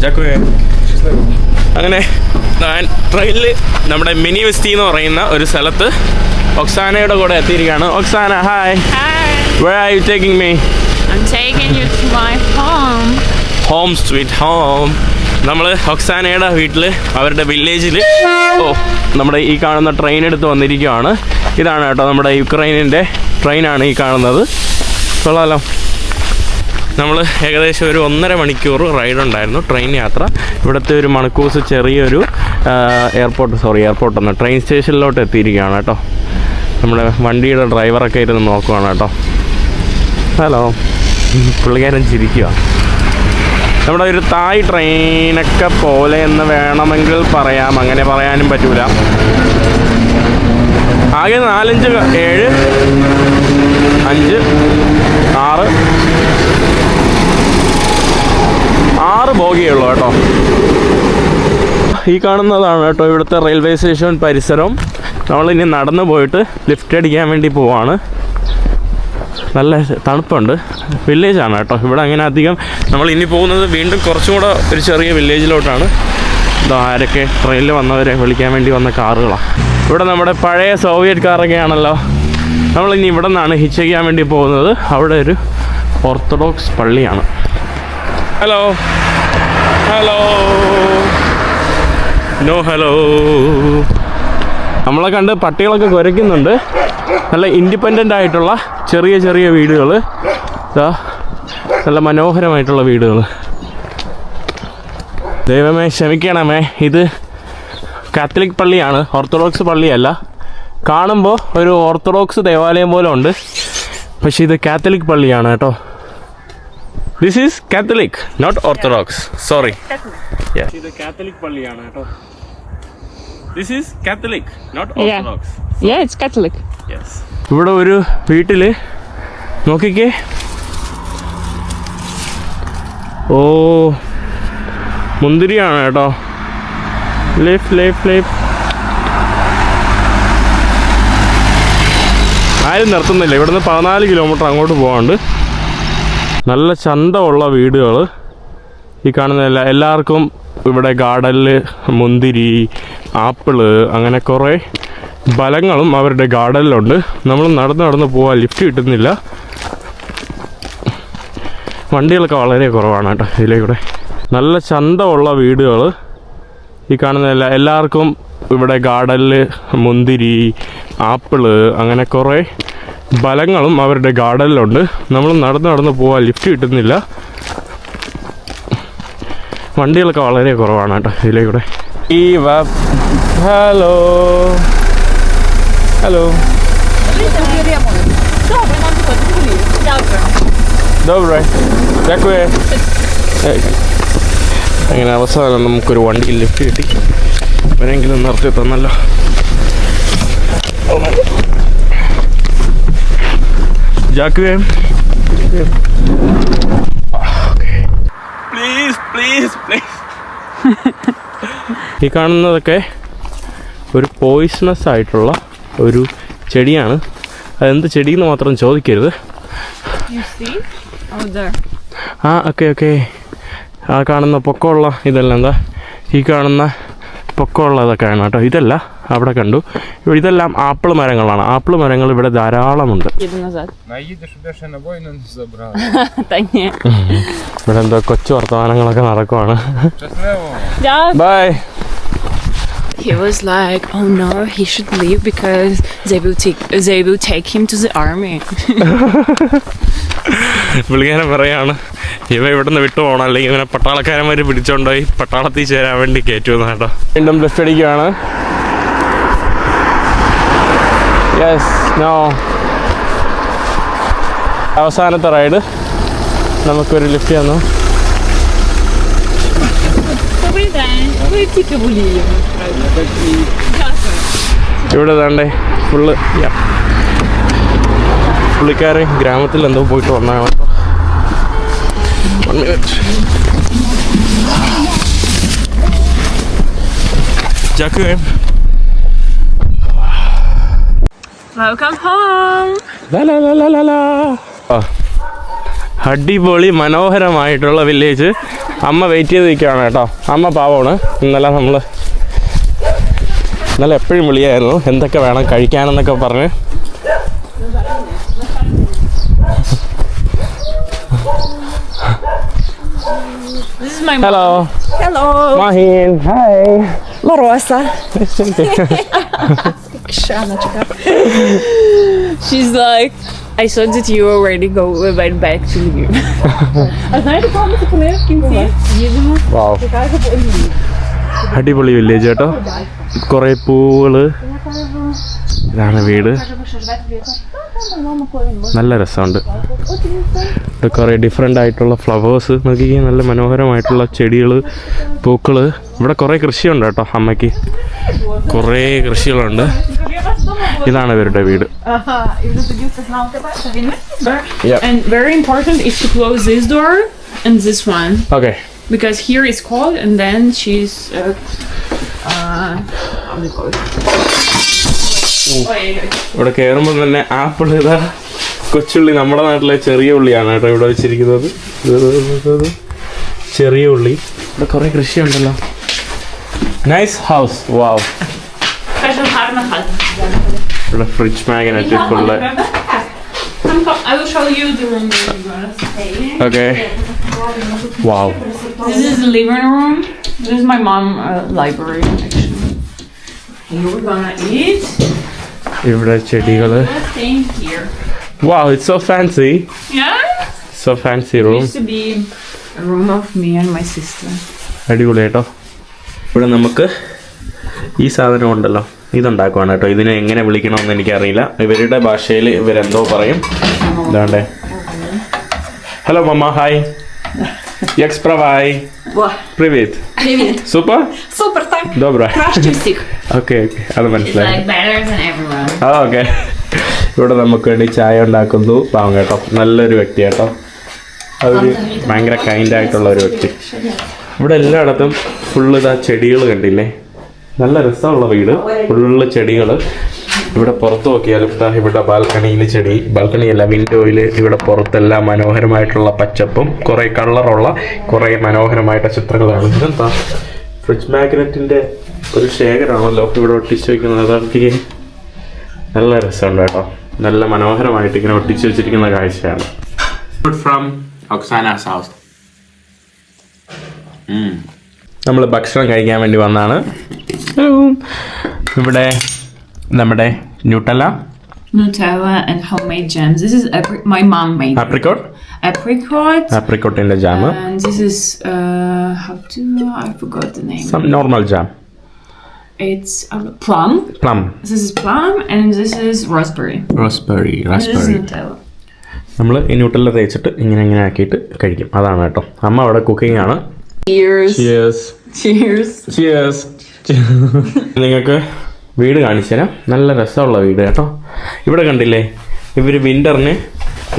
ജാക്കുവേ അങ്ങനെ ഞാൻ ട്രെയിനിൽ നമ്മുടെ മിനി വെസ്റ്റി എന്ന് പറയുന്ന ഒരു സ്ഥലത്ത് ഒക്സാനയുടെ കൂടെ എത്തിയിരിക്കുകയാണ്. Oksana, hi. Where are you taking me? I'm taking you to my home. Home sweet home. നമ്മൾ ഒക്സാനയുടെ വീട്ടിൽ അവരുടെ വില്ലേജിൽ നമ്മുടെ ഈ കാണുന്ന ട്രെയിൻ എടുത്ത് വന്നിരിക്കുകയാണ്. ഇതാണ് കേട്ടോ നമ്മുടെ യുക്രൈനിൻ്റെ ട്രെയിനാണ് ഈ കാണുന്നത്. കൊള്ളാലോ. നമ്മൾ ഏകദേശം ഒരു 1.5 മണിക്കൂർ റൈഡ് ഉണ്ടായിരുന്നു ട്രെയിൻ യാത്ര. ഇവിടുത്തെ ഒരു മണക്കൂസ് ചെറിയൊരു എയർപോർട്ട് ട്രെയിൻ സ്റ്റേഷനിലോട്ട് എത്തിയിരിക്കുകയാണ് കേട്ടോ. നമ്മുടെ വണ്ടിയുടെ ഡ്രൈവറൊക്കെ ഇരുന്ന് നോക്കുവാണ് കേട്ടോ. ഹലോ, പുള്ളിക്കാരൻ ചിരിക്കുക. നമ്മുടെ ഒരു തായ് ട്രെയിനൊക്കെ പോലെ എന്ന് വേണമെങ്കിൽ പറയാം, അങ്ങനെ പറയാനും പറ്റൂല. ആകെ 4, 5, 7, 5, 6 ബോഗിയുള്ളൂ കേട്ടോ. ഈ കാണുന്നതാണ് കേട്ടോ ഇവിടുത്തെ റെയിൽവേ സ്റ്റേഷൻ പരിസരം. നമ്മളിനി നടന്നു പോയിട്ട് ലിഫ്റ്റ് അടിക്കാൻ വേണ്ടി പോവാണ്. നല്ല തണുപ്പുണ്ട്. വില്ലേജാണ് കേട്ടോ. ഇവിടെ അങ്ങനെ അധികം നമ്മൾ ഇനി പോകുന്നത് വീണ്ടും കുറച്ചും കൂടെ ഒരു ചെറിയ വില്ലേജിലോട്ടാണ്. ആരൊക്കെ ട്രെയിനിൽ വന്നവരെ വിളിക്കാൻ വേണ്ടി വന്ന കാറുകളാണ്. ഇവിടെ നമ്മുടെ പഴയ സോവിയറ്റ് കാറൊക്കെ ആണല്ലോ. നമ്മളിനി ഇവിടെ നിന്നാണ് ഹിച്ച് ചെയ്യാൻ വേണ്ടി പോകുന്നത്. അവിടെ ഒരു ഓർത്തഡോക്സ് പള്ളിയാണ്. Hello hello no hello. നമ്മളെ കണ്ട് പട്ടികളൊക്കെ കുരയ്ക്കുന്നുണ്ട്. നല്ല ഇൻഡിപെൻഡൻ്റ് ആയിട്ടുള്ള ചെറിയ ചെറിയ വീടുകൾ, നല്ല മനോഹരമായിട്ടുള്ള വീടുകൾ. ദൈവമേ ക്ഷമിക്കണമേ, ഇത് കാത്തലിക് പള്ളിയാണ്, ഓർത്തഡോക്സ് പള്ളിയല്ല. കാണുമ്പോൾ ഒരു ഓർത്തഡോക്സ് ദേവാലയം പോലെ ഉണ്ട്, പക്ഷേ ഇത് കാത്തലിക് പള്ളിയാണ് കേട്ടോ. This is Catholic, not Orthodox, sorry. ഇത് കാത്തലിക് പള്ളിയാണ് കേട്ടോ. This is Catholic, not Orthodox. Yeah, it's Catholic. Yes. ഇവിടെ ഒരു വീട്ടിൽ നോക്കിക്കേ. മുന്തിരിയാണ് കേട്ടോ. ലേഫ് ആരും നിർത്തുന്നില്ല. ഇവിടുന്ന് 14 കിലോമീറ്റർ അങ്ങോട്ട് പോകാണ്ട്. നല്ല ചന്തമുള്ള വീടുകൾ. ഈ കാണുന്ന എല്ലാവർക്കും ഇവിടെ ഗാർഡനിൽ മുന്തിരി, ആപ്പിള്, അങ്ങനെ കുറേ ഫലങ്ങളും അവരുടെ ഗാർഡനിലുണ്ട്. നമ്മൾ നടന്ന് പോകാൻ ലിഫ്റ്റ് കിട്ടുന്നില്ല. വണ്ടികളൊക്കെ വളരെ കുറവാണ് കേട്ടോ ഇതിലേക്കൂടെ. നല്ല ചന്തമുള്ള വീടുകൾ. ഈ കാണുന്ന എല്ലാവർക്കും ഇവിടെ ഗാർഡനിൽ മുന്തിരി, ആപ്പിള്, അങ്ങനെ കുറേ ഫലങ്ങളും അവരുടെ ഗാർഡനിലുണ്ട്. നമ്മൾ നടന്ന് പോകാൻ ലിഫ്റ്റ് കിട്ടുന്നില്ല. വണ്ടികളൊക്കെ വളരെ കുറവാണ് കേട്ടോ ഇതിലേക്കൂടെ. ഹലോ ഹലോ അങ്ങനെ അവസാനം നമുക്കൊരു വണ്ടിയിൽ ലിഫ്റ്റ് കിട്ടി. അവരെങ്കിലും നിർത്തി തന്നല്ലോ. ജാക്കുവേ പ്ലീസ്. ഈ കാണുന്നതൊക്കെ ഒരു പോയിസണസ് ആയിട്ടുള്ള ഒരു ചെടിയാണ്. അതെന്ത് ചെടിയെന്ന് മാത്രം ചോദിക്കരുത്. ഓക്കെ. ആ കാണുന്ന പൊക്കമുള്ള ഇതെല്ലാം എന്താ? ഈ കാണുന്ന പൊക്കമുള്ളതൊക്കെയാണ് കേട്ടോ. ഇതല്ല, അവിടെ കണ്ടു. ഇതെല്ലാം ആപ്പിൾ മരങ്ങളാണ്. ആപ്പിൾ മരങ്ങൾ ഇവിടെ ധാരാളമുണ്ട്. ഇവിടെ എന്തോ കൊച്ചു വർത്തമാനങ്ങളൊക്കെ നടക്കുവാണ്. By. He was like, oh no, he should leave because they will take him to the army. പുള്ളിക്കാരൻ പറയാണ് ഇവിടുന്ന് വിട്ടു പോകണം, അല്ലെങ്കിൽ ഇവനെ പട്ടാളക്കാരന്മാർ പിടിച്ചോണ്ടുപോയി പട്ടാളത്തിൽ ചേരാൻ വേണ്ടി കയറ്റുമെന്ന് കേട്ടോ. വീണ്ടും ലിഫ്റ്റ് അടിക്കുകയാണ്. Yes, no. അവസാനത്തെ റൈഡ്. നമുക്കൊരു ലിഫ്റ്റ് തന്നു. ഇവിടെ താണ്ടേ ഫുള്ള് പുള്ളിക്കാരൻ ഗ്രാമത്തിൽ എന്തോ പോയിട്ട് വന്നതാണ് കേട്ടോ. 1 minute. ജാക്കുവേ Welcome home. അടിപൊളി മനോഹരമായിട്ടുള്ള വില്ലേജ്. അമ്മ വെയിറ്റ് ചെയ്ത് നിൽക്കുകയാണ് കേട്ടോ. അമ്മ പാവമാണ്. ഇന്നലെ എപ്പോഴും വിളിയായിരുന്നു എന്തൊക്കെ വേണം കഴിക്കാനെന്നൊക്കെ പറഞ്ഞ്. This is my mom. Hello. Hello. Mahin. Hi. Morosa. She's like, I saw that you already went back to Lviv. Wow. അടിപൊളി വില്ലേജ് കേട്ടോ. കുറേ പൂവുകള്. ഇതാണ് വീട്. നല്ല രസമുണ്ട്. ഇവിടെ കുറേ ഡിഫറെൻ്റ് ആയിട്ടുള്ള ഫ്ലവേഴ്സ് നോക്കി. നല്ല മനോഹരമായിട്ടുള്ള ചെടികൾ, പൂക്കൾ. ഇവിടെ കുറേ കൃഷിയുണ്ട് കേട്ടോ. അമ്മയ്ക്ക് കുറേ കൃഷികളുണ്ട്. ഇതാണ് ഇവരുടെ വീട്. And very important is to close this door and this one. Okay. Because here is cold and then she's how do you call it? ഇവിടെ കയറുമ്പോൾ തന്നെ ആപ്പിൾ. ഇതാ കൊച്ചുള്ളി. നമ്മുടെ നാട്ടിലെ ചെറിയ ഉള്ളിയാണ് കേട്ടോ ഇവിടെ വെച്ചിരിക്കുന്നത്. ചെറിയ ഉള്ളി. ഇവിടെ കുറേ കൃഷിയുണ്ടല്ലോ. Nice house. വാവ്. ഇവിടെ fridge magnet full. I will show you the room where we're gonna stay. Okay. Wow. This is the living room. This is my mom's library actually. Here we're gonna eat. ഇവിടെ ചെടികള്. Staying here. Wow, it's so fancy. Yeah. So fancy It room. used to be a room of me and my sister. അടിപൊളി കേട്ടോ. ഇവിടെ നമുക്ക് ഈ സാധനം ഉണ്ടല്ലോ, ഇതുണ്ടാക്കുവാണ് കേട്ടോ. ഇതിനെ എങ്ങനെ വിളിക്കണമെന്ന് എനിക്കറിയില്ല. ഇവരുടെ ഭാഷയിൽ ഇവരെന്തോ പറയും. ഇതാണ്ടേ. ഹലോ മമ്മ. ഹായ്. Як справа? Привіт. Привет. Super? Super, так. Добре. Краще всіх. ഓക്കെ. അത് മനസ്സിലായി. Like better than everyone. Okay. ഇവിടെ നമുക്ക് വേണ്ടി ചായ ഉണ്ടാക്കുന്നു പാവം കേട്ടോ. നല്ലൊരു വ്യക്തി കേട്ടോ. അതൊരു ഭയങ്കര കൈൻഡായിട്ടുള്ള ഒരു വ്യക്തി. ഇവിടെ എല്ലായിടത്തും ഫുള്ള് ഇതാ ചെടികൾ കണ്ടില്ലേ. നല്ല രസമുള്ള വീട്. ഫുള്ള് ചെടികൾ. ഇവിടെ പുറത്ത് നോക്കിയാലും ഇവിടെ ബാൽക്കണിയിൽ ചെടി. ബാൽക്കണിയല്ല, വിൻഡോയിൽ ഇവിടെ പുറത്തെല്ലാം മനോഹരമായിട്ടുള്ള പച്ചപ്പും കുറേ കളറുള്ള കുറേ മനോഹരമായിട്ട് ചിത്രങ്ങളാണ്. ഇതെന്താ ഫ്രിഡ്ജ് മാഗ്നറ്റിൻ്റെ ഒരു ശേഖരമാണല്ലോ ഇവിടെ ഒട്ടിച്ച് വയ്ക്കുന്നത്. അതൊക്കെ നല്ല രസമുണ്ട് കേട്ടോ. നല്ല മനോഹരമായിട്ട് ഇങ്ങനെ ഒട്ടിച്ച് വെച്ചിരിക്കുന്ന കാഴ്ചയാണ്. From Oxana's house. നമ്മൾ ഭക്ഷണം കഴിക്കാൻ വേണ്ടി വന്നതാണ്. ഇവിടെ നമ്മുടെ Nutella and homemade jams. This is my mom made. Apricot. Apricot-ന്റെ jam. And this is I forgot the name. Some normal jam. It's plum. This is plum and this is raspberry. Raspberry. This is Nutella. നമ്മൾ ഈ Nutella തേച്ചിട്ട് ഇങ്ങനെ ആക്കിയിട്ട് കഴിക്കും. അതാണ് കേട്ടോ. അമ്മ അവിടെ കുക്കിംഗ് ആണ്. Cheers. നിങ്ങൾക്ക് വീട് കാണിച്ചു തരാം. നല്ല രസമുള്ള വീട് കേട്ടോ. ഇവിടെ കണ്ടില്ലേ, ഇവർ വിൻ്ററിന്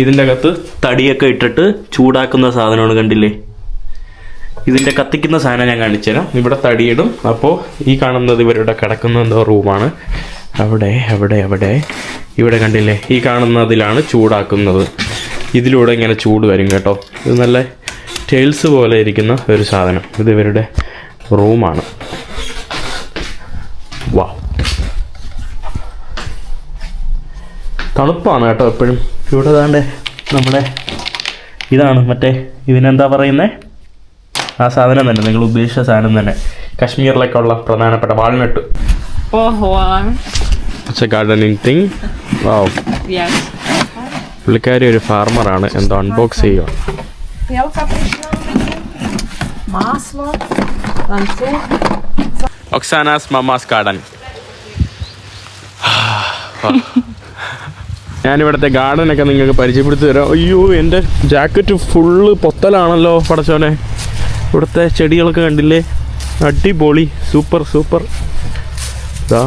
ഇതിൻ്റെ അകത്ത് തടിയൊക്കെ ഇട്ടിട്ട് ചൂടാക്കുന്ന സാധനമാണ്. കണ്ടില്ലേ, ഇതിൻ്റെ കത്തിക്കുന്ന സാധനം ഞാൻ കാണിച്ചു തരാം. ഇവിടെ തടിയിടും. അപ്പോൾ ഈ കാണുന്നത് ഇവരുടെ കിടക്കുന്ന എന്തോ റൂമാണ്. അവിടെ ഇവിടെ കണ്ടില്ലേ, ഈ കാണുന്നതിലാണ് ചൂടാക്കുന്നത്. ഇതിലൂടെ ഇങ്ങനെ ചൂട് വരും കേട്ടോ. ഇത് നല്ല ടൈൽസ് പോലെ ഇരിക്കുന്ന ഒരു സാധനം. ഇത് ഇവരുടെ റൂമാണ്. വാ, തണുപ്പാണ് കേട്ടോ എപ്പോഴും. ഇവിടെ താണ്ടേ നമ്മുടെ ഇതാണ് മറ്റേ ഇതിനെന്താ പറയുന്നത്, ആ സാധനം തന്നെ, നിങ്ങൾ ഉദ്ദേശിച്ച സാധനം തന്നെ. കശ്മീരിലേക്കുള്ള പ്രധാനപ്പെട്ട walnut. It's a gardening thing. Wow. പുള്ളിക്കാരി ഒരു ഫാർമറാണ്. എന്തോ അൺബോക്സ് ചെയ്യുക. ഒക്സാനാസ് മമ്മാസ് ഗാർഡൻ. ഞാനിവിടുത്തെ ഗാർഡനൊക്കെ നിങ്ങൾക്ക് പരിചയപ്പെടുത്തി തരാം. അയ്യോ, എൻ്റെ ജാക്കറ്റ് ഫുള്ള് പൊത്തലാണല്ലോ പടച്ചോനെ. ഇവിടുത്തെ ചെടികളൊക്കെ കണ്ടില്ലേ, അടിപൊളി, സൂപ്പർ. ഇതാ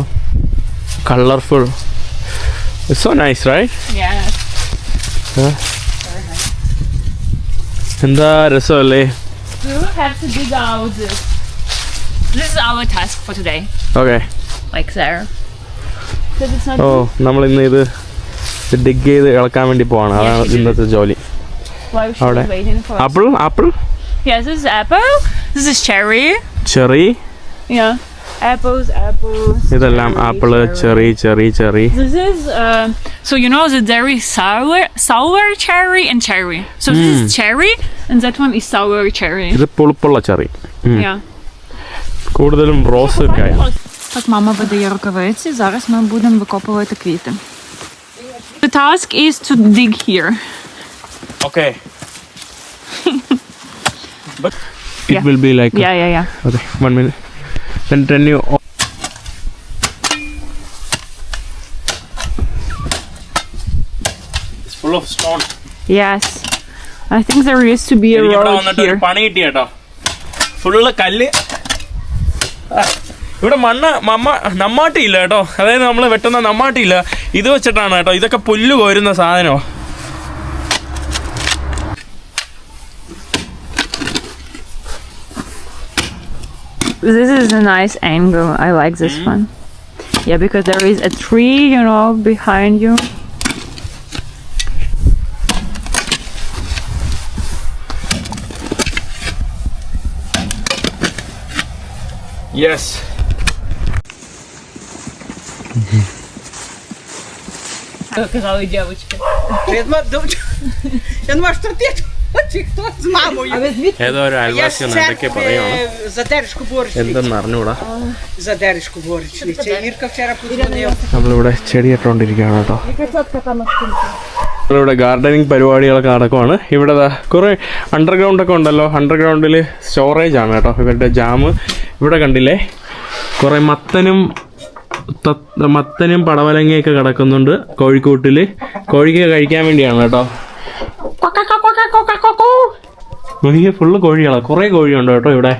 കളർഫുൾ. So nice right? എന്താ രസമല്ലേ. This is our task for today. Okay. Like there. ഓ, നമ്മളിന്ന് ഇത് ഡിഗ് ചെയ്ത് ഇളക്കാൻ വേണ്ടി പോവാണ്. അതാണ് ഇന്നത്തെ ജോലി. അവിടെ apple Yes, this is apple. This is cherry. Cherry, Yeah. Apples. ഇതെല്ലാം cherry, apple, cherry. This is so you know that there is sour cherry and cherry. So this is cherry and that one is sour cherry. ഇത് പുളിപ്പുള്ള cherry. Yeah. കൂടുതലും rose ഒക്കെ. Так мама видає рукавиці. Зараз ми будемо викопувати квіти. The task is to dig here. Okay. But it Yeah. will be like Yeah. Okay, 1 minute. Then you It's full of stone. Yes. I think there used to be a എനിക്ക് ഇവിടെ road വന്നിട്ട് ഒരു here. പണി കിട്ടി കേട്ടോ. Full കല്ല്. ഇവിടെ മണ്ണ് നമ്മാട്ടിയില്ല കേട്ടോ. അതായത് നമ്മൾ വെട്ടുന്ന നമ്മാട്ടിയില്ല. ഇത് വെച്ചിട്ടാണ് കേട്ടോ. ഇതൊക്കെ പുല്ല് കോരുന്ന സാധനമോ. This is a nice angle. I like this one. Yeah, because there is a tree, you know, behind you. Yes. Сказали девочки. Я думаю, що ти чи хто з мамою. ഏതോ ഒരു അയൽവാസി എന്തൊക്കെ പറയുകയാണ്. Задержку борщ. എന്തെന്ന് അറിഞ്ഞൂടാ. Задержку борщ. Ірка вчора подзвонив. നമ്മളിവിടെ ചെടി ഇട്ടുകൊണ്ടിരിക്കുകയാണ് കേട്ടോ. നമ്മളിവിടെ ഗാർഡനിങ് പരിപാടികളൊക്കെ നടക്കുവാണ്. ഇവിടെ കുറേ അണ്ടർഗ്രൗണ്ടൊക്കെ ഉണ്ടല്ലോ. അണ്ടർഗ്രൗണ്ടിൽ സ്റ്റോറേജ് ആണ് കേട്ടോ ഇവരുടെ ജാം. ഇവിടെ കണ്ടില്ലേ കുറേ മത്തനും പടവലങ്ങയൊക്കെ കിടക്കുന്നുണ്ട് കോഴിക്കൂട്ടിൽ. കോഴിക്ക് കഴിക്കാൻ വേണ്ടിയാണ് കേട്ടോ. നോക്കിയേ ഫുള്ള് കോഴികളാണ്. കുറേ കോഴിയുണ്ട് കേട്ടോ ഇവിടെ.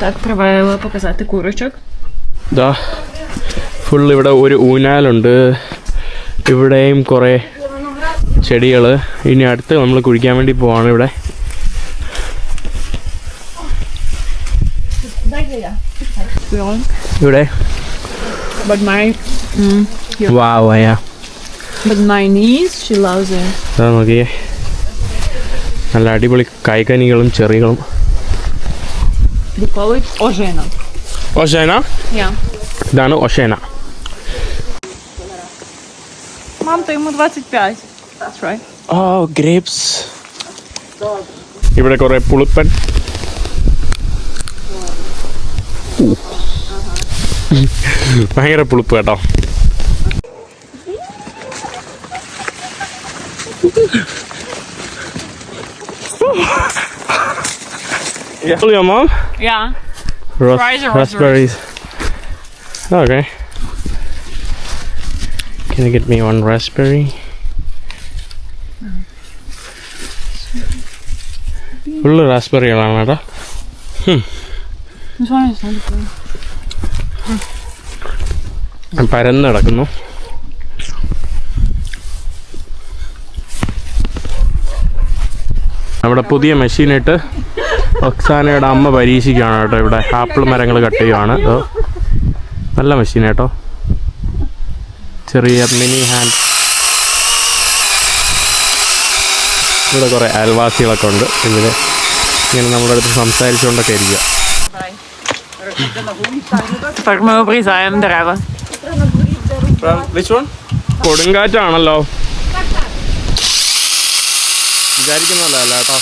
Так, треба показати курочок. ഇതാ ഫുൾ ഇവിടെ ഒരു ഊനാലുണ്ട്. ഇവിടെയും കുറേ ചെടികൾ. ഇനി അടുത്ത് നമ്മൾ കുഴിക്കാൻ വേണ്ടി പോവാണ് ഇവിടെ. ഇവിടെ But my niece, she loves it. അതാ നോക്കിയേ നല്ല അടിപൊളി കായ്കനികളും ചെറികളും. They call it ojena. ഒഷേന, Yeah. ഇതാണ് ഒഷേന. Мам, то ему 25. That's right. Oh grapes. ഇവിടെ കുറേ പുളിപ്പൻ. ഭയങ്കര പുളിപ്പ് കേട്ടോ. Your mom? Yeah. Fries or Raspberries. Okay. Can you get me one raspberry? Full raspberry ആണ് കേട്ടോ. This one is not good. പരന്ന് കിടക്കുന്നു. നമ്മുടെ പുതിയ മെഷീനിട്ട് ഒക്സാനയുടെ അമ്മ പരീക്ഷിക്കുകയാണ് കേട്ടോ. ഇവിടെ ആപ്പിൾ മരങ്ങൾ കട്ട് ചെയ്യുകയാണ്. നല്ല മെഷീൻ കേട്ടോ. ചെറിയ മിനി ഹാൻഡ്. ഇവിടെ കുറേ അയൽവാസികളൊക്കെ ഉണ്ട്. ഇങ്ങനെ നമ്മുടെ അടുത്ത് സംസാരിച്ചുകൊണ്ടൊക്കെ ഇരിക്കുക. Так ми обрізаємо дерева. കൊടുങ്കാറ്റാണല്ലോ. വിചാരിക്കുന്നതല്ല കേട്ടോ.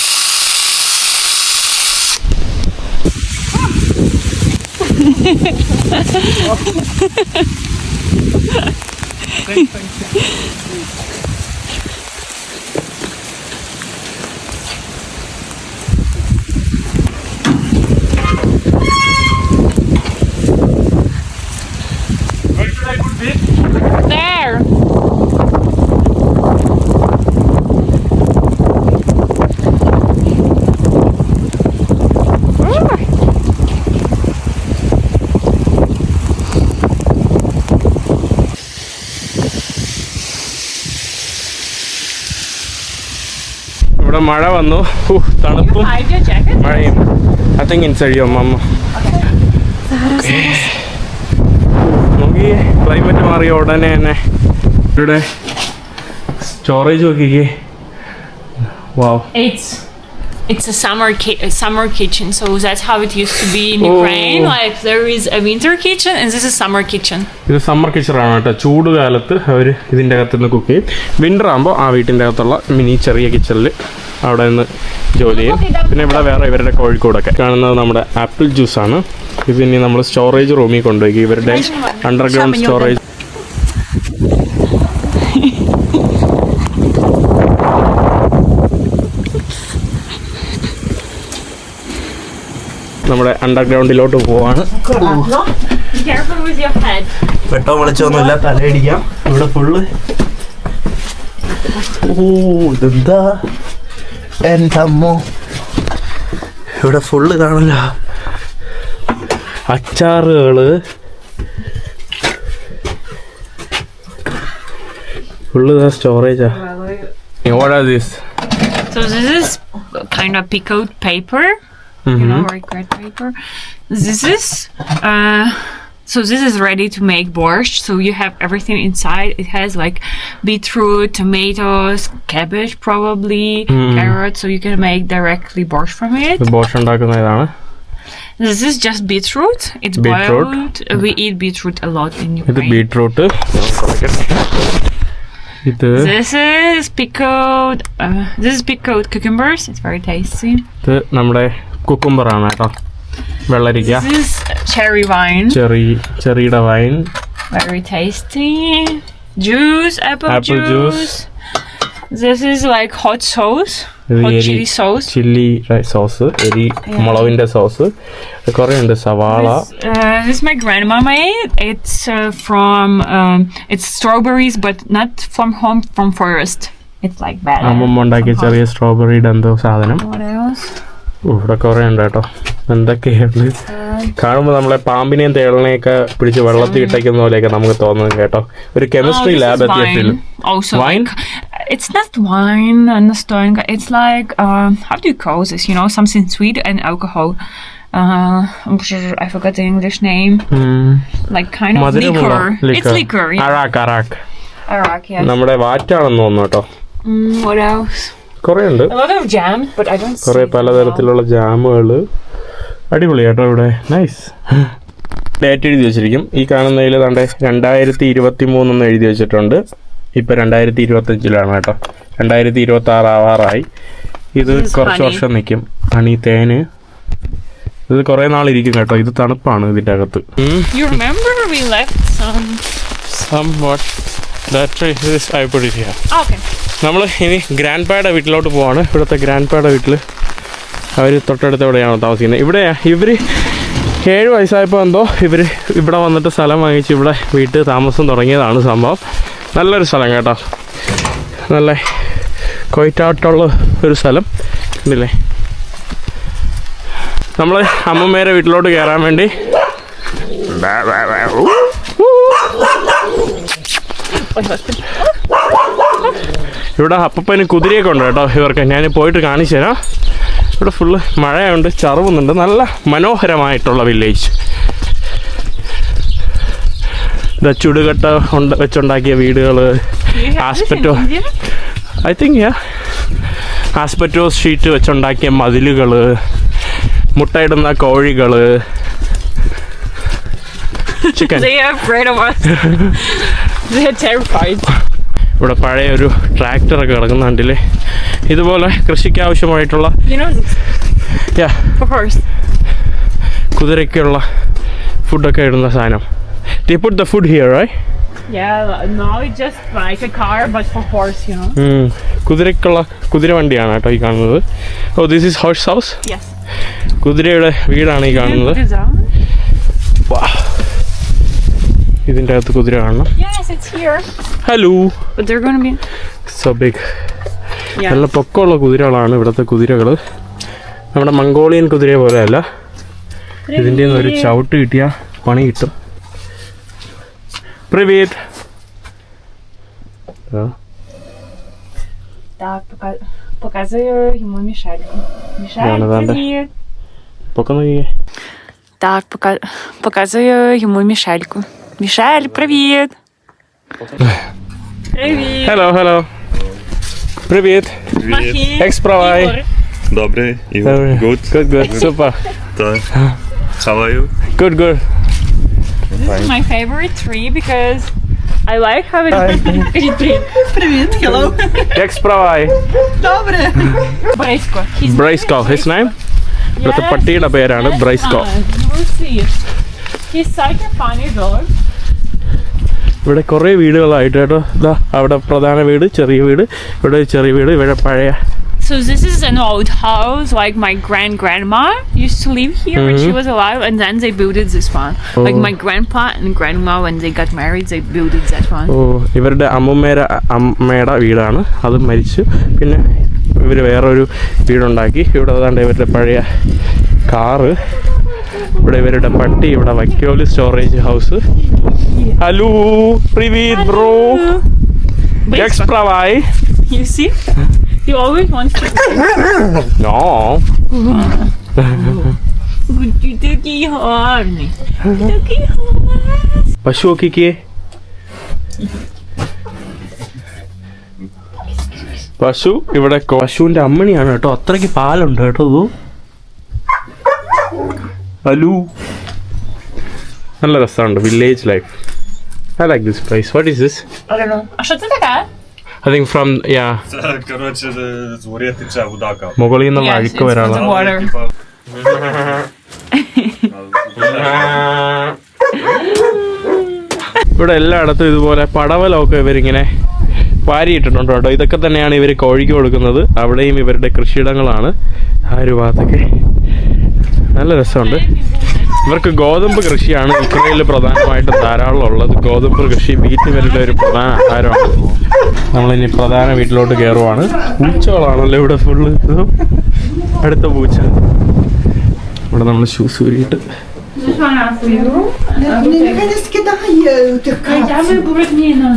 There. ഇവിടെ മഴ വന്നു. തണുപ്പും Hide your jacket. മഴയും. I think inside your mama. നോക്കിയേ ക്ലൈമറ്റ് മാറിയ ഉടനെ തന്നെ ഇവിടെ സ്റ്റോറേജ് നോക്കിക്കേ. Wow. It's a summer kitchen, so that's how it used to be in Oh. Ukraine. Like there is a winter kitchen and this is summer kitchen. ഇത് summer കിച്ചറാണ് കേട്ടോ. ചൂട് കാലത്ത് അവർ ഇതിൻ്റെ അകത്ത് നിന്ന് കുക്ക് ചെയ്യും. വിൻ്റർ ആകുമ്പോൾ ആ വീട്ടിൻ്റെ അകത്തുള്ള മിനി ചെറിയ കിച്ചണിൽ അവിടെ നിന്ന് ജോലി ചെയ്യും. പിന്നെ ഇവിടെ വേറെ ഇവരുടെ കോഴിക്കോടൊക്കെ കാണുന്നത് നമ്മുടെ ആപ്പിൾ ജ്യൂസാണ്. ഇത് ഇനി നമ്മൾ സ്റ്റോറേജ് റൂമിൽ കൊണ്ടുപോയി ഇവരുടെ അണ്ടർഗ്രൗണ്ട് സ്റ്റോറേജ്. നമ്മുടെ അണ്ടർഗ്രൗണ്ടിലോട്ട് പോവാണ്. Be careful with your head. വെട്ടോ വിളിച്ചൊന്നുമില്ല, തലയടിക്കാം. ഇവിടെ ഫുള്ള് ഇതെന്താ എൻ്റെ അമ്മോ, ഇവിടെ ഫുള്ള് കാണില്ല അച്ചാറുകള്, full സ്റ്റോറേജാ. What are these? So this is kind of pickled paper. You know, like red paper. This is so this is ready to make borscht. So you have everything inside. It has like beetroot, tomatoes, cabbage, probably carrots. So you can make directly borscht from it. Bosch ഉണ്ടാക്കുന്ന ഇതാണ്. This is just beetroot. It's Beetroot. boiled. We eat beetroot a lot in ഇത് Ukraine. Beetroot. ഇത് This is pickled cucumbers. It's very tasty. ഇത് നമ്മുടെ കുക്കുംബറാണ് കേട്ടോ. വെള്ളരിക്ക, This is cherry wine. ചെറിയുടെ wine. Very tasty. Juice, apple juice. This is like hot sauce. Hot chili sauce. Chilli sauce, എരി മുളകിന്റെ sauce, കുറേ ഉണ്ട്. സവാള. This my grandma made. It's it's strawberries, but not from home, from forest. It's like bad. അമ്മമ്മ ഉണ്ടാക്കിയ ചെറിയ സ്ട്രോബെറിയുടെ എന്തോ സാധനം. What else? ഇവിടെ കുറേ ഉണ്ട് കേട്ടോ. എന്തൊക്കെയാണ് കാണുമ്പോൾ നമ്മളെ പാമ്പിനെയും തേളിനെയൊക്കെ പിടിച്ച് വെള്ളത്തിൽ ഇട്ടയ്ക്കുന്ന പോലെയൊക്കെ നമുക്ക് തോന്നുന്നു കേട്ടോ. ഒരു കെമിസ്ട്രി ലാബ് എത്തിയ feel. Also, Wine? It's not wine, understand? It's like how do you call this? You know, something sweet and alcohol. I forgot the English name. Like kind of liquor. It's liquor. Yeah. Arak. Arak, yes. നമ്മുടെ വാറ്റാണെന്ന് തോന്നുന്നു കേട്ടോ. What else? കുറേ ഉണ്ട്. A lot of jams, but I don't see. കുറേ പലതരത്തിലുള്ള ജാമുകൾ. അടിപൊളി കേട്ടോ ഇവിടെ. നൈസ്. ഡേറ്റ് എഴുതി വെച്ചിരിക്കും. ഈ കാണുന്നതിൽ തൻ്റെ 2023 എഴുതി വെച്ചിട്ടുണ്ട്. ഇപ്പം 2025 കേട്ടോ. 2026 ആവാറായി. ഇത് കുറച്ച് വർഷം നിൽക്കും. ഹണി, തേന്. ഇത് കുറേ നാളിരിക്കും കേട്ടോ. ഇത് തണുപ്പാണ് ഇതിൻ്റെ അകത്ത്. You remember we left Somewhat. I put it here. Okay. നമ്മൾ ഇനി ഗ്രാൻഡ് പായുടെ വീട്ടിലോട്ട് പോവാണ്. ഇവിടുത്തെ ഗ്രാൻഡ് പായുടെ വീട്ടിൽ അവർ തൊട്ടടുത്തെവിടെയാണ് താമസിക്കുന്നത്. ഇവിടെ ഇവർ 7 വയസ്സായപ്പോൾ എന്തോ ഇവർ ഇവിടെ വന്നിട്ട് സ്ഥലം വാങ്ങിച്ച് ഇവിടെ വീട്ടിൽ താമസം തുടങ്ങിയതാണ് സംഭവം. നല്ലൊരു സ്ഥലം കേട്ടോ. നല്ല കൊയ്റ്റാട്ടുള്ള ഒരു സ്ഥലം ഉണ്ടല്ലേ. നമ്മൾ അമ്മമ്മേരെ വീട്ടിലോട്ട് കയറാൻ വേണ്ടി ഇവിടെ അപ്പപ്പന് കുതിരയൊക്കെ ഉണ്ട് കേട്ടോ ഇവർക്ക്. ഞാൻ പോയിട്ട് കാണിച്ചു തരാം. ഇവിടെ ഫുള്ള് മഴയുണ്ട്, ചറുവുന്നുണ്ട്. നല്ല മനോഹരമായിട്ടുള്ള വില്ലേജ്. ചുടുകട്ട വെച്ചുണ്ടാക്കിയ വീടുകൾ, asbestos I think asbestos sheet വെച്ചുണ്ടാക്കിയ മതിലുകൾ, മുട്ടയിടുന്ന കോഴികൾ, chicken. They are afraid of us. They are terrified. ഇവിടെ പഴയ ഒരു ട്രാക്ടറൊക്കെ കിടക്കുന്ന കണ്ടില്ലേ. ഇതുപോലെ കൃഷിക്ക് ആവശ്യമായിട്ടുള്ള You know this? For horse. കുതിരയ്ക്കുള്ള ഫുഡൊക്കെ ഇടുന്ന സാധനം. They put the food here, right? Yeah, now it's just like a car but for horse, you know. കുതിരയ്ക്കുള്ള കുതിര വണ്ടിയാണ് കേട്ടോ ഈ കാണുന്നത്. Oh, this is horse house. Yes. കുതിരയുടെ വീടാണ് ഈ കാണുന്നത്. ഇതിൻ്റെ അകത്ത് കുതിര കാണണം. Yes, it's here. Hello. But they're gonna be so big. Yeah. നല്ല പൊക്കമുള്ള കുതിരകളാണ് ഇവിടുത്തെ കുതിരകൾ. നമ്മുടെ മംഗോളിയൻ കുതിരയെ പോലെയല്ല. ഇതിൻ്റെ ഒരു ചവിട്ട് കിട്ടിയാൽ പണി കിട്ടും. Привет. Так, показываю ему Мишельку. Мишель, привет. Пока ноги. Так, показываю ему Мишельку. Мишель, привет. Привет. Hello. Привет. Привет. Jak sprawaj? Dobry, Igor. Dobry. Good. Good. Super. Tak. How are you? Good. This is my favorite tree because I like how it. Привіт, hello. Jak sprawaj? Добре. Brejsko. Brejsko, his name? ഇവിടുത്തെ പട്ടിയുടെ പേരാണ് ബ്രൈസ്കോ. You will see. He's such a funny dog. ഇവിടെ കുറേ വീടുകളായിട്ട് കേട്ടോ. ഇതാ അവിടെ പ്രധാന വീട്, ചെറിയ വീട്, ഇവിടെ ഒരു ചെറിയ വീട്, ഇവിടെ പഴയ. So this is an old house, like my grandma used to live here when she was alive, and then they built this one. Like my grandpa and grandma, when they got married, they built that one. ഓ ഇവരുടെ അമ്മയുടെ വീടാണ്, അത് മരിച്ചു. പിന്നെ ഇവർ വേറൊരു വീടുണ്ടാക്കി. ഇവിടെ ഏതാണ്ട് ഇവരുടെ പഴയ കാറ്, ഇവിടെ ഇവരുടെ പട്ടി, ഇവിടെ വൈക്കോല് സ്റ്റോറേജ് ഹൗസ്. ഹലോ പ്രിവീത് bro. Jak sprawaj? You see? He always wants to. No. Такий гарний. Такий гарний. പശു നോക്കിക്കേ. പശു ഇവിടെ പശുവിന്റെ അമ്മണിയാണ് കേട്ടോ. അത്രയ്ക്ക് പാലുണ്ട് കേട്ടോ. ഹലോ. നല്ല രസമുണ്ട്. Village life. I like this place. What is this? I don't know. A co to taka? I think from, yeah, Короче, z góry tycza udaka. മുകളിൽ നിന്നുള്ള Yes, അഴുക്ക് it's വരാനുള്ള. from the water. ഇവിടെ എല്ലായിടത്തും ഇതുപോലെ പടവലമൊക്കെ ഇവരിങ്ങനെ വാരിയിട്ടിട്ടുണ്ട് കേട്ടോ. ഇതൊക്കെ തന്നെയാണ് ഇവർ കോഴിക്ക് കൊടുക്കുന്നത്. അവിടെയും ഇവരുടെ കൃഷിയിടങ്ങളാണ് ആ ഒരു ഭാഗത്തൊക്കെ. നല്ല രസമുണ്ട്. ഇവർക്ക് ഗോതമ്പ് കൃഷിയാണ് ഇസ്രായേലിൽ പ്രധാനമായിട്ടും ധാരാളം ഉള്ളത്. ഗോതമ്പ് കൃഷി വീറ്റ് ഇവരുടെ ഒരു പ്രധാന ആഹാരമാണ്. നമ്മളിനി പ്രധാന വീട്ടിലോട്ട് കയറുവാണ്. പൂച്ചകളാണല്ലോ ഇവിടെ ഫുള്ള്. അടുത്ത പൂച്ച. ഇവിടെ നമ്മൾ shoes ഊരിയിട്ട് This one are for you. Не скидає тих Chciałabym burek nie no.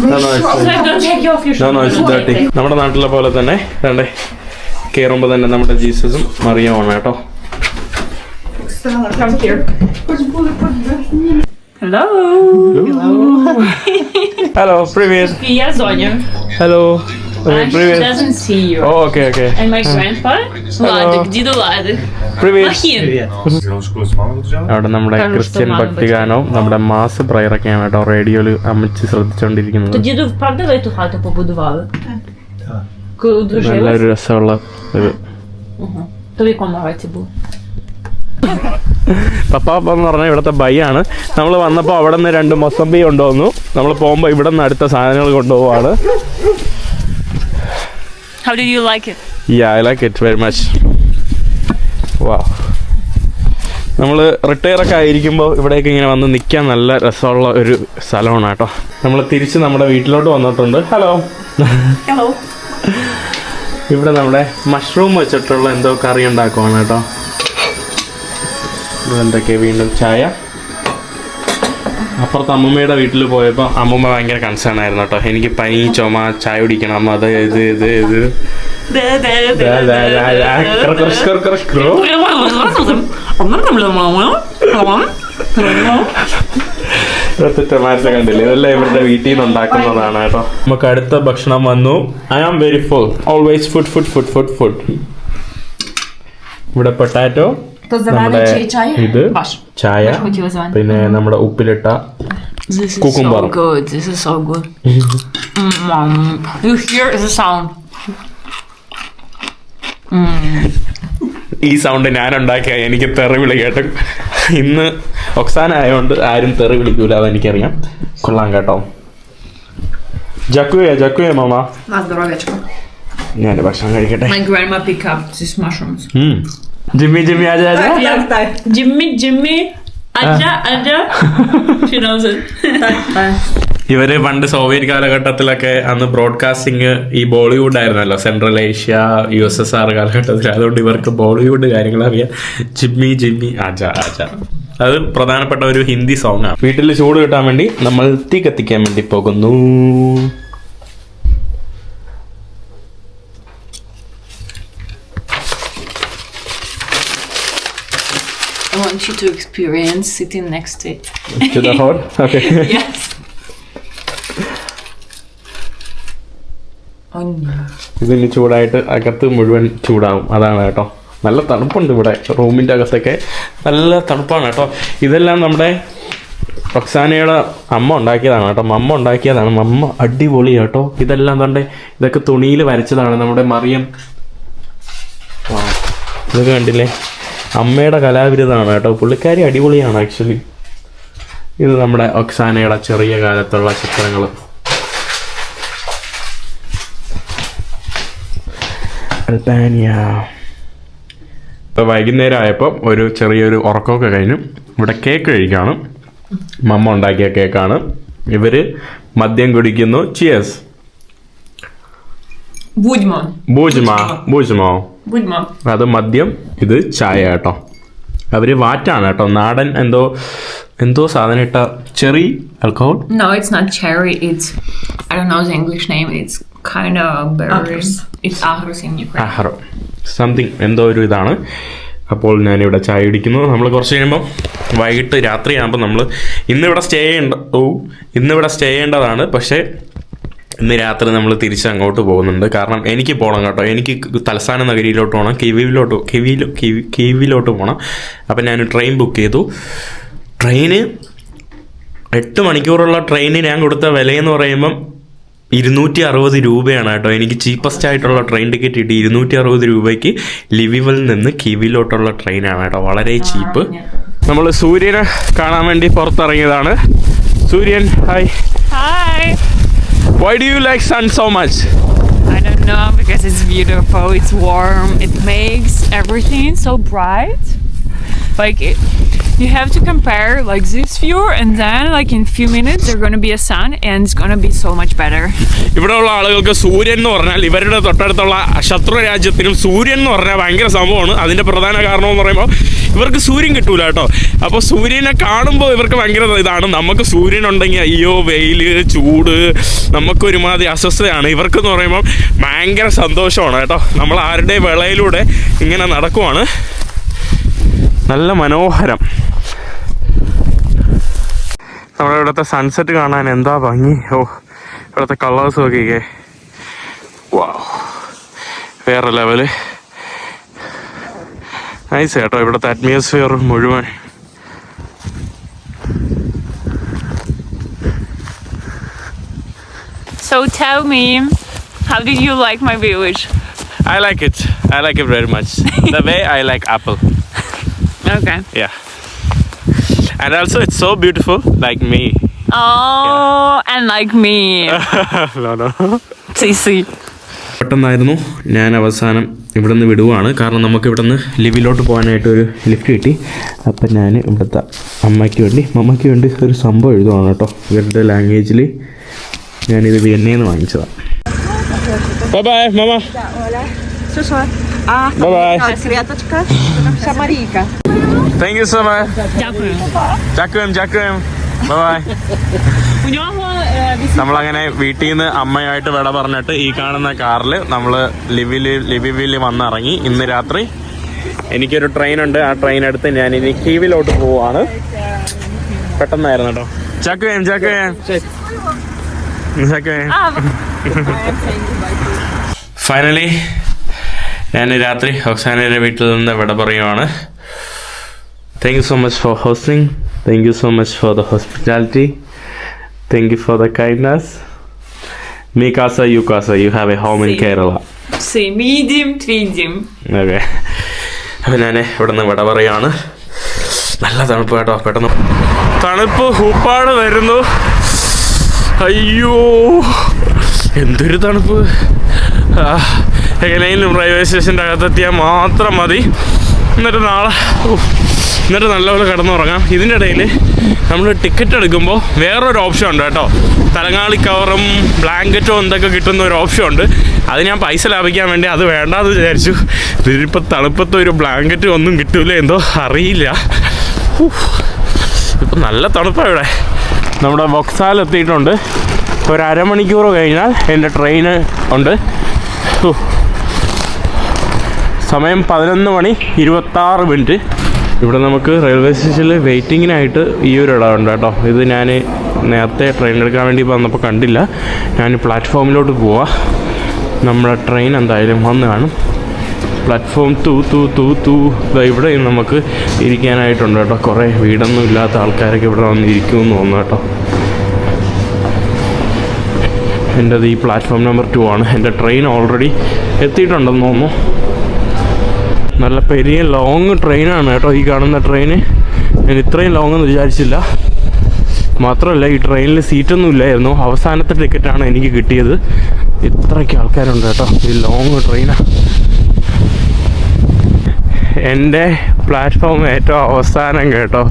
Don't take you off your shoes. നമ്മുടെ നാട്ടിലെ പോലെ തന്നെ രണ്ടേ കയറുമ്പോൾ തന്നെ നമ്മുടെ ജീസസും മറിയമാണ് കേട്ടോ. Come here. Hello. Hello привет. Я Zonia. Hello. And she Привет. doesn't see you. Oh, okay. And my grandpa? Ладик, діду Ладик. Привет. Махін. Związku z mamą widziałem? അവിടെ നമ്മുടെ ക്രിസ്ത്യൻ ഭക്തിഗാനവും നമ്മുടെ മാസ് പ്രയറൊക്കെയാണ് കേട്ടോ റേഡിയോയിൽ അമ്മച്ച് ശ്രദ്ധിച്ചുകൊണ്ടിരിക്കുന്നത്. То діду правда ви ту хату побудували? Коли одружили? നല്ലൊരു രസമുള്ള ഇത്. То в якому році був? പപ്പ എന്ന് പറഞ്ഞാൽ ഇവിടുത്തെ ബൈയാണ്. നമ്മൾ വന്നപ്പോൾ അവിടെ നിന്ന് 2 മൊസംബി കൊണ്ടുവന്നു. നമ്മൾ പോകുമ്പോൾ ഇവിടെ നിന്ന് അടുത്ത സാധനങ്ങൾ കൊണ്ടുപോവാണ്. How did you like it? Yeah, I like it very much. Wow. നമ്മൾ റിട്ടയറൊക്കെ ആയിരിക്കുമ്പോൾ ഇവിടേക്ക് ഇങ്ങനെ വന്ന് നിൽക്കാൻ നല്ല രസമുള്ള ഒരു സ്ഥലമാണ് കേട്ടോ. നമ്മൾ തിരിച്ച് നമ്മുടെ വീട്ടിലോട്ട് വന്നിട്ടുണ്ട്. ഹലോ. Hello. ഇവിടെ നമ്മുടെ മഷ്റൂം വെച്ചിട്ടുള്ള എന്തോ കറി ഉണ്ടാക്കുവാണ് കേട്ടോ. എന്തൊക്കെ വീണ്ടും ചായ. അപ്പുറത്ത് അമ്മൂമ്മയുടെ വീട്ടിൽ പോയപ്പോൾ അമ്മൂമ്മ ഭയങ്കര കൺസേൺ ആയിരുന്നു കേട്ടോ. എനിക്ക് പനി, ചുമ, ചായ കുടിക്കണം, അത് ഇത്. ടൊമാറ്റോ കണ്ടില്ലേ? ഇതെല്ലാം ഇവരുടെ വീട്ടിൽ നിന്ന് ഉണ്ടാക്കുന്നതാണ് കേട്ടോ. നമുക്ക് അടുത്ത ഭക്ഷണം വന്നു. I am very full. Always food. ഇവിടെ പൊട്ടാറ്റോ, നമ്മുടെ ഇത് ചായ, പിന്നെ നമ്മുടെ ഉപ്പിലിട്ട cucumber. This is so good. You hear the sound. ഈ സൗണ്ട് ഞാൻ ഉണ്ടാക്കിയ എനിക്ക് തെറി വിളി കേട്ടോ. ഇന്ന് ഒക്സാന ആയതുകൊണ്ട് ആരും തെറി വിളിക്കൂല, അതെനിക്കറിയാം. കൊള്ളാം കേട്ടോ. ജക്കുയ മാമ. На здоров'ячко. ഞാൻ ഭക്ഷണം കഴിക്കട്ടെ. My grandma picked up these mushrooms. Jimmy ആജാ. Так. Jimmy. Aja. She knows it. ഇവര് പണ്ട് സോവിയറ്റ് കാലഘട്ടത്തിലൊക്കെ അന്ന് ബ്രോഡ്കാസ്റ്റിംഗ് ഈ ബോളിവുഡ് ആയിരുന്നല്ലോ, സെൻട്രൽ ഏഷ്യ, USSR കാലഘട്ടത്തിൽ. അതുകൊണ്ട് ഇവർക്ക് ബോളിവുഡ് കാര്യങ്ങൾ അറിയാം. ജിമ്മി ആജാ. അത് പ്രധാനപ്പെട്ട ഒരു ഹിന്ദി സോങ് ആണ്. വീട്ടിൽ ചൂട് കിട്ടാൻ വേണ്ടി നമ്മൾ തീ കത്തിക്കാൻ വേണ്ടി പോകുന്നു. I want you to experience sitting next to it. To the hot? Okay. Yes. Oh no. ഇതിന് ചൂടായിട്ട് അകത്ത് മുഴുവൻ ചൂടാവും. അതാണ് കേട്ടോ. നല്ല തണുപ്പുണ്ട് ഇവിടെ. റൂമിൻ്റെ അകത്തൊക്കെ നല്ല തണുപ്പാണ് കേട്ടോ. ഇതെല്ലാം നമ്മുടെ റൊക്സാനയുടെ അമ്മ ഉണ്ടാക്കിയതാണ് കേട്ടോ. മമ്മ ഉണ്ടാക്കിയതാണ്. മമ്മ അടിപൊളി കേട്ടോ. ഇതെല്ലാം തന്നെ ഇതൊക്കെ തുണിയിൽ വരച്ചതാണ്. നമ്മുടെ മറിയം ഇതൊക്കെ കണ്ടില്ലേ, അമ്മയുടെ കലാവിരുതാണ് കേട്ടോ. പുള്ളിക്കാരി അടിപൊളിയാണ് ആക്ച്വലി. ഇത് നമ്മുടെ ഒക്സാനയുടെ ചെറിയ കാലത്തുള്ള ചിത്രങ്ങൾ. അൽബാനിയ. ഇപ്പോൾ വൈകുന്നേരം ആയപ്പോൾ ഒരു ചെറിയൊരു ഉറക്കമൊക്കെ കഴിഞ്ഞു. ഇവിടെ കേക്ക് കഴിക്കാണ്. മമ്മ ഉണ്ടാക്കിയ കേക്കാണ്. ഇവർ മദ്യം കുടിക്കുന്നു. ചിയേഴ്സ്. ബൂജ്മോ അത് മദ്യം, ഇത് ചായ കേട്ടോ. അവർ വാറ്റാണ് കേട്ടോ. നാടൻ എന്തോ സാധനം ഇട്ട cherry alcohol. No, it's not cherry. It's, I don't know the English name. It's kind of berries. It's ahrus in Ukraine. ആഹ്റോ സംതിങ് എന്തോ ഒരു ഇതാണ്. അപ്പോൾ ഞാനിവിടെ ചായ കുടിക്കുന്നു. നമ്മൾ കുറച്ച് കഴിയുമ്പം വൈകിട്ട് രാത്രിയാകുമ്പോൾ നമ്മൾ ഇന്നിവിടെ സ്റ്റേ ചെയ്യേണ്ടതാണ്. പക്ഷേ ഇന്ന് രാത്രി നമ്മൾ തിരിച്ച് അങ്ങോട്ട് പോകുന്നുണ്ട്. കാരണം എനിക്ക് പോകണം കേട്ടോ. എനിക്ക് തലസ്ഥാന നഗരിയിലോട്ട് പോകണം. കീവിലോട്ട് പോകണം. അപ്പം ഞാൻ ട്രെയിൻ ബുക്ക് ചെയ്തു. ട്രെയിന് 8 മണിക്കൂറുള്ള ട്രെയിന് ഞാൻ കൊടുത്ത വിലയെന്ന് പറയുമ്പം 260 രൂപയാണ് കേട്ടോ. എനിക്ക് ചീപ്പസ്റ്റ് ആയിട്ടുള്ള ട്രെയിൻ ടിക്കറ്റ് കിട്ടി 260 രൂപയ്ക്ക് ലിവിവിൽ നിന്ന് കീവിലോട്ടുള്ള ട്രെയിനാണ് കേട്ടോ. വളരെ ചീപ്പ്. നമ്മൾ സൂര്യനെ കാണാൻ വേണ്ടി പുറത്തിറങ്ങിയതാണ്. സൂര്യൻ, hi. Hi. Why do you like sun so much? I don't know, because it's beautiful. It's warm. It makes everything so bright. Like you have to compare like this view, and then like in few minutes there's gonna be a sun, and it's gonna be so much better. ഇവിടെയുള്ള ആളുകൾക്ക് സൂര്യൻ എന്ന് പറഞ്ഞാൽ ഇവരുടെ തൊട്ടടുത്തുള്ള ശത്രു രാജ്യത്തിനും സൂര്യൻ എന്ന് പറഞ്ഞാൽ ഭയങ്കര സംഭവമാണ്. അതിൻ്റെ പ്രധാന കാരണം എന്ന് പറയുമ്പോൾ ഇവർക്ക് സൂര്യൻ കിട്ടൂല കേട്ടോ. അപ്പോൾ സൂര്യനെ കാണുമ്പോൾ ഇവർക്ക് ഭയങ്കര ഇതാണ്. നമുക്ക് സൂര്യൻ ഉണ്ടെങ്കിൽ അയ്യോ വെയില്, ചൂട്, നമുക്കൊരുമാതിരി അസ്വസ്ഥതയാണ്. ഇവർക്കെന്ന് പറയുമ്പോൾ ഭയങ്കര സന്തോഷമാണ് കേട്ടോ. നമ്മൾ ആരുടെ വിളയിലൂടെ ഇങ്ങനെ നടക്കുവാണ്. നല്ല മനോഹരം. നമ്മുടെ ഇവിടുത്തെ സൺസെറ്റ് കാണാൻ എന്താ ഭംഗി. ഇവിടുത്തെ കളേഴ്സ് നോക്കിക്കേ. വാവ്, വേറെ ലെവല്. നൈസ് കേട്ടോ. ഇവിടുത്തെ അറ്റ്മോസ്ഫിയർ മുഴുവൻ. So tell me, how did you like my village? I like it very much. The way I like apple. Okay. Yeah. And also it's so beautiful, like me. Oh, and like me. No. See. പെട്ടെന്നായിരുന്നു. ഞാൻ അവസാനം ഇവിടെ നിന്ന് വിടുവാണ്. കാരണം നമുക്ക് ഇവിടെ നിന്ന് ലിവിലോട്ട് പോകാനായിട്ട് ഒരു ലിഫ്റ്റ് കിട്ടി. അപ്പം ഞാൻ ഇവിടുത്തെ മമ്മയ്ക്ക് വേണ്ടി ഒരു സംഭവം എഴുതുവാണ് കേട്ടോ. ഇവരുടെ ലാംഗ്വേജിൽ. ഞാനിത് വിയന്നയിൽ നിന്ന് വാങ്ങിച്ചതാണ്. Bye mama. Bye. Святочка, Марійка. Thank you so much. Дякуємо. Bye. നമ്മളങ്ങനെ വീട്ടിൽ നിന്ന് അമ്മയായിട്ട് വിട പറഞ്ഞിട്ട് ഈ കാണുന്ന കാറിൽ നമ്മൾ ലിവിവിൽ വന്നിറങ്ങി. ഇന്ന് രാത്രി എനിക്കൊരു ട്രെയിൻ ഉണ്ട്. ആ ട്രെയിൻ എടുത്ത് ഞാൻ ഇനി കീവിലോട്ട് പോവാണ്. പെട്ടെന്നായിരുന്നു കേട്ടോ. ചാക്കുവേം. ഫൈനലി ഞാൻ രാത്രി ഒക്സാനയുടെ വീട്ടിൽ നിന്ന് വിട പറയുവാണ്. Thank you so much for hosting. Thank you so much for the hospitality. Thank you for the kindness. Mi casa, you have a home in Kerala. See, medium, twindim. Okay. അപ്പം ഞാൻ ഇവിടെ നിന്ന് വിട പറയുകയാണ്. നല്ല തണുപ്പ് കേട്ടോ. പെട്ടെന്ന് തണുപ്പ് ഹൂപ്പാട് വരുന്നു. അയ്യോ, എന്തൊരു തണുപ്പ്. എങ്ങനെയും റെയിൽവേ സ്റ്റേഷൻ്റെ അകത്തെത്തിയാൽ മാത്രം മതി. എന്നിട്ട് നല്ലപോലെ കിടന്നുറങ്ങാം. ഇതിൻ്റെ ഇടയിൽ നമ്മൾ ടിക്കറ്റ് എടുക്കുമ്പോൾ വേറൊരു ഓപ്ഷൻ ഉണ്ട് കേട്ടോ. തലങ്ങാളി കവറും ബ്ലാങ്കറ്റും എന്തൊക്കെ കിട്ടുന്ന ഒരു ഓപ്ഷൻ ഉണ്ട്. അത് ഞാൻ പൈസ ലാഭിക്കാൻ വേണ്ടി അത് വേണ്ടാന്ന് വിചാരിച്ചു. ഇതിപ്പോൾ തണുപ്പത്ത് ഒരു ബ്ലാങ്കറ്റും ഒന്നും കിട്ടൂല, എന്തോ അറിയില്ല. ഇപ്പം നല്ല തണുപ്പാണ് ഇവിടെ. നമ്മുടെ വൊക്സാൽ എത്തിയിട്ടുണ്ട്. ഒരു അരമണിക്കൂർ കഴിഞ്ഞാൽ എൻ്റെ ട്രെയിന് ഉണ്ട്. സമയം 11:26. ഇവിടെ നമുക്ക് റെയിൽവേ സ്റ്റേഷനിൽ വെയിറ്റിങ്ങിനായിട്ട് ഈ ഒരു ഇടമുണ്ട് കേട്ടോ. ഇത് ഞാൻ നേരത്തെ ട്രെയിൻ എടുക്കാൻ വേണ്ടി വന്നപ്പോൾ കണ്ടില്ല. ഞാൻ പ്ലാറ്റ്ഫോമിലോട്ട് പോവാം. നമ്മുടെ ട്രെയിൻ എന്തായാലും വന്ന് കാണും. പ്ലാറ്റ്ഫോം ഇവിടെ നമുക്ക് ഇരിക്കാനായിട്ടുണ്ട് കേട്ടോ. കുറേ വീടൊന്നും ഇല്ലാത്ത ആൾക്കാരൊക്കെ ഇവിടെ വന്ന് ഇരിക്കുമെന്ന് തോന്നുന്നു കേട്ടോ. എൻ്റെത് ഈ പ്ലാറ്റ്ഫോം നമ്പർ 2 ആണ്. എൻ്റെ ട്രെയിൻ ഓൾറെഡി എത്തിയിട്ടുണ്ടെന്ന് തോന്നുന്നു. നല്ല പെരിയ ലോങ് ട്രെയിനാണ് കേട്ടോ ഈ കാണുന്ന ട്രെയിന്. ഞാൻ ഇത്രയും ലോങ് എന്ന് വിചാരിച്ചില്ല. മാത്രമല്ല ഈ ട്രെയിനിൽ സീറ്റൊന്നും ഇല്ലായിരുന്നു. അവസാനത്തെ ടിക്കറ്റാണ് എനിക്ക് കിട്ടിയത്. ഇത്രയ്ക്ക് ആൾക്കാരുണ്ട് കേട്ടോ. ഈ ലോങ് ട്രെയിനാണ്. എൻ്റെ പ്ലാറ്റ്ഫോം ഏറ്റവും അവസാനം കേട്ടോ.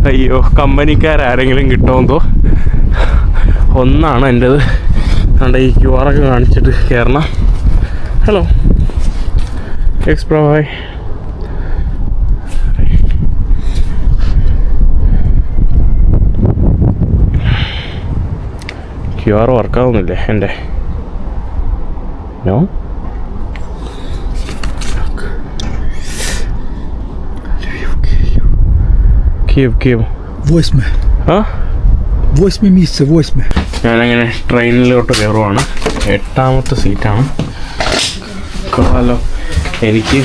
അയ്യോ, കമ്പനിക്കാരെങ്കിലും കിട്ടുമെന്നോ. 1 എൻ്റേത്. അതുകൊണ്ട് ഈ QR ഒക്കെ കാണിച്ചിട്ട് കയറണം. Hello എക്സ്പ്രോ hi. QR വർക്കാവുന്നില്ലേ എൻ്റെ? നോ. Киев. 8. А? 8 месяца, 8. ഞാനങ്ങനെ ട്രെയിനിലോട്ട് കയറുവാണ്. 8ാമത്തെ സീറ്റാണ്. കൊള്ളാലോ. എനിക്ക്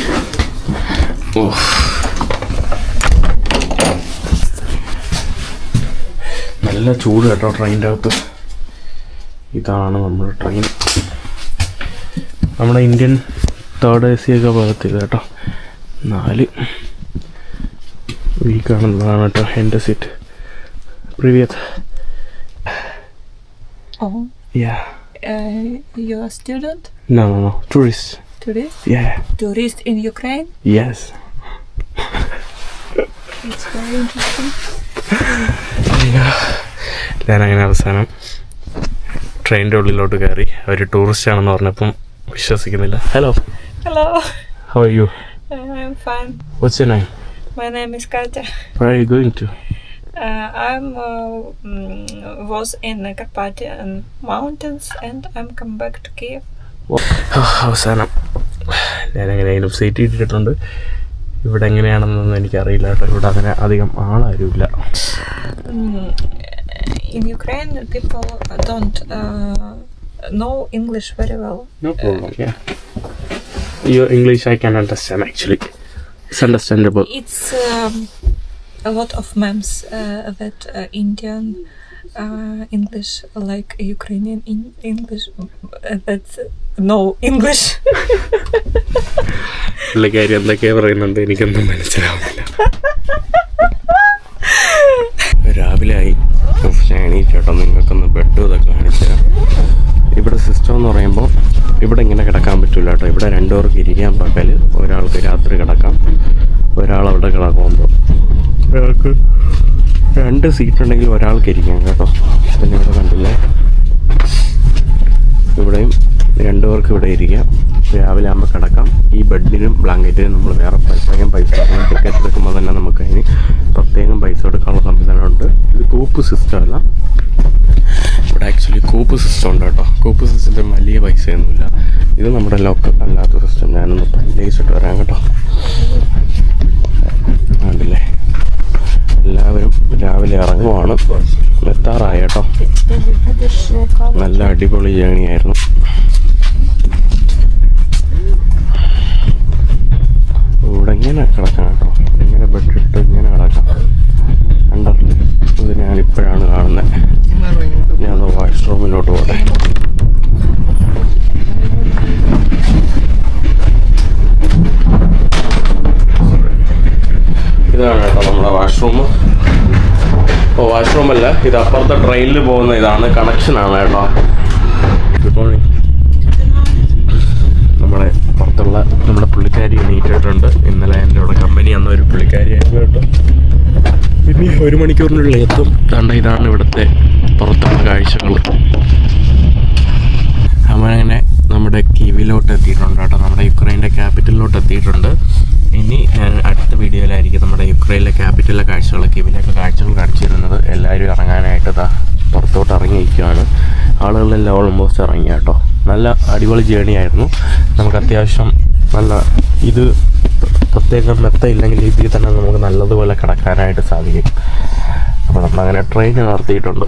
നല്ല ചൂട് കേട്ടോ ട്രെയിനിൻ്റെ അകത്ത്. ഇതാണ് നമ്മുടെ ട്രെയിൻ. നമ്മുടെ ഇന്ത്യൻ 3rd AC ഒക്കെ ഭാഗത്തില്ല കേട്ടോ. 4 ഈ കാണുന്നതാണ് കേട്ടോ എൻ്റെ seat. Привет. Oh. Yeah. You're a student? No. Tourist. Tourist? Yeah. Tourist in Ukraine? Yes. It's very interesting. ഞാനങ്ങനെ അവസാനം ട്രെയിനിൻ്റെ ഉള്ളിലോട്ട് കയറി. അവർ ടൂറിസ്റ്റ് ആണെന്ന് പറഞ്ഞപ്പം വിശ്വസിക്കുന്നില്ല. Hello. Hello. How are you? I'm fine. What's your name? My name is Katya. Where are you going to? Was in the Carpathian Mountains and I'm come back to Kiev. അവസാനം ഞാനെങ്ങനെയെങ്കിലും seat ഇട്ടിട്ടുണ്ട്. ഇവിടെ എങ്ങനെയാണെന്നൊന്നും എനിക്കറിയില്ല കേട്ടോ. ഇവിടെ അങ്ങനെ അധികം ആളാരുമില്ല. In Ukraine, people don't know English very well. No problem. Yeah. Your English I can understand actually. It's understandable. It's a lot of memes that Indian English like Ukrainian English that's no English. പുള്ളിക്കാരി എന്തൊക്കെയാ പറയുന്നുണ്ട് എനിക്കൊന്നും മനസ്സിലാവുന്നില്ല. രാവിലെ ആയി. ഞാൻ എണീറ്റേട്ടോ. നിങ്ങൾക്കൊന്ന് bed ഇതൊക്കെ കാണിച്ചുതരാം. ഇവിടെ സിസ്റ്റം എന്ന് പറയുമ്പോൾ ഇവിടെ ഇങ്ങനെ കിടക്കാൻ പറ്റില്ല കേട്ടോ. ഇവിടെ 2 പേർക്ക് ഇരിക്കാൻ പകൽ, ഒരാൾക്ക് രാത്രി കിടക്കാം. ഒരാളവിടെ കിടക്കുമ്പോൾ ഒരാൾക്ക് 2 സീറ്റ് ഉണ്ടെങ്കിൽ ഒരാൾക്ക് ഇരിക്കാം കേട്ടോ. പിന്നെ ഇവിടെ കണ്ടില്ലേ, ഇവിടെയും 2 പേർക്ക് ഇവിടെ ഇരിക്കാം. രാവിലെ ആകുമ്പോൾ കിടക്കാം. ഈ ബെഡിനും ബ്ലാങ്കറ്റിനും നമ്മൾ വേറെ പ്രത്യേകം പൈസ കൊടുക്കണം. ടിക്കറ്റ് എടുക്കുമ്പോൾ തന്നെ നമുക്ക് അതിന് പ്രത്യേകം പൈസ കൊടുക്കാനുള്ള സംവിധാനമുണ്ട്. ഇത് കൂപ്പ് സിസ്റ്റം അല്ല. ഇവിടെ ആക്ച്വലി കൂപ്പ് സിസ്റ്റം ഉണ്ട് കേട്ടോ. കൂപ്പ് സിസ്റ്റത്തിന് വലിയ പൈസയൊന്നുമില്ല. ഇത് നമ്മുടെ ലോക്കൽ അല്ലാത്ത സിസ്റ്റം. ഞാനൊന്ന് പൈസയിട്ട് വരാം കേട്ടോ. കണ്ടില്ലേ, എല്ലാവരും രാവിലെ ഇറങ്ങുവാണ്. എത്താറായി കേട്ടോ. നല്ല അടിപൊളി ജേണിയായിരുന്നു. ഇവിടെ ഇങ്ങനെ കിടക്കാം കേട്ടോ. ഇങ്ങനെ ബെഡിട്ട് ഇങ്ങനെ കിടക്കാം. കണ്ടറില്ല. ഇത് ഞാനിപ്പോഴാണ് കാണുന്നത്. ഞാൻ വാഷ്റൂമിലോട്ട് പോട്ടെ. ഇതാണ് കേട്ടോ നമ്മുടെ വാഷ്റൂം. വാഷ്റൂം അല്ല, ഇത് അപ്പുറത്തെ ട്രെയിനിൽ പോകുന്ന ഇതാണ്. കണക്ഷനാണ് കേട്ടോ. Good morning. പുറത്തുള്ള നമ്മുടെ പുള്ളിക്കാരി എണീറ്റിട്ടുണ്ട്. ഇന്നലെ എൻ്റെ ഇവിടെ കമ്പനി അന്ന ഒരു പുള്ളിക്കാരിയായിരുന്നു കേട്ടോ. ഇനി 1 മണിക്കൂറിനുള്ളിൽ എത്തും. കണ്ട ഇതാണ് ഇവിടുത്തെ പുറത്തുള്ള കാഴ്ചകൾ. നമ്മളങ്ങനെ നമ്മുടെ കീവിലോട്ട് എത്തിയിട്ടുണ്ട് കേട്ടോ. നമ്മുടെ യുക്രൈൻ്റെ ക്യാപിറ്റലിലോട്ട് എത്തിയിട്ടുണ്ട്. ഇനി ഞാൻ അടുത്ത വീഡിയോയിലായിരിക്കും നമ്മുടെ യുക്രൈനിലെ ക്യാപിറ്റലിലെ കാഴ്ചകൾ, കീവിലേക്ക് കാഴ്ചകൾ കാണിച്ചു തരുന്നത്. എല്ലാവരും ഇറങ്ങാനായിട്ട് പുറത്തോട്ട് ഇറങ്ങിയിരിക്കുകയാണ്. ആളുകളെല്ലാം ഓൾമോസ്റ്റ് ഇറങ്ങി കേട്ടോ. നല്ല അടിപൊളി ജേണി ആയിരുന്നു. നമുക്ക് അത്യാവശ്യം നല്ല ഇത് പ്രത്യേകം മെത്തയില്ലെങ്കിൽ ഇതിൽ തന്നെ നമുക്ക് നല്ലതുപോലെ കിടക്കാനായിട്ട് സാധിക്കും. അപ്പോൾ നമ്മളങ്ങനെ ട്രെയിൻ നിർത്തിയിട്ടുണ്ട്.